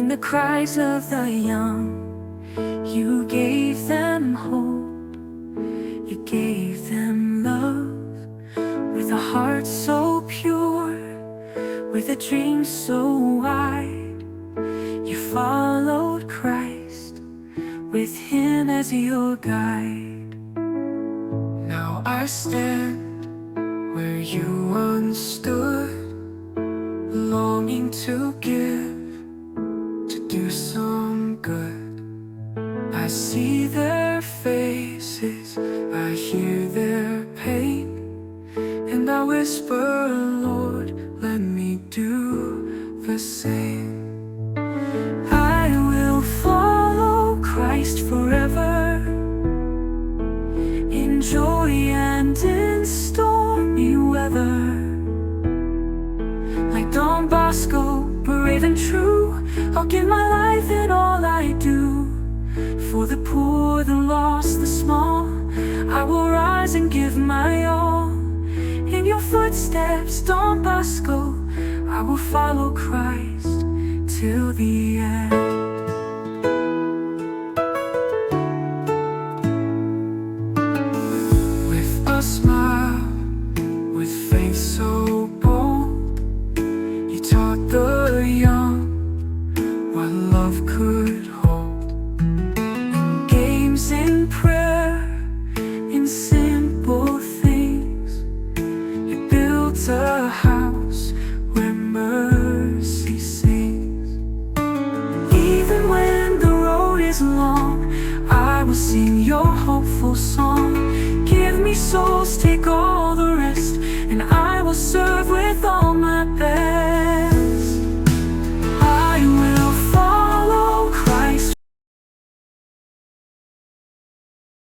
in the cries of the young. You gave them hope, you gave them love, with a heart so pure, with a dream so wide. You followed Christ, with Him as your guide. Now I stand where you once stood, longing to give, to do some good. I see their faces, I hear their pain, and I whisper, Lord, let me do the same. I will follow Christ forever, in joy and in stormy weather. Like Don Bosco, brave and true, I'll give my life in all I do. For the poor, the lost, the small, I will rise and give my all. In your footsteps, Don Bosco, I will follow Christ till the end.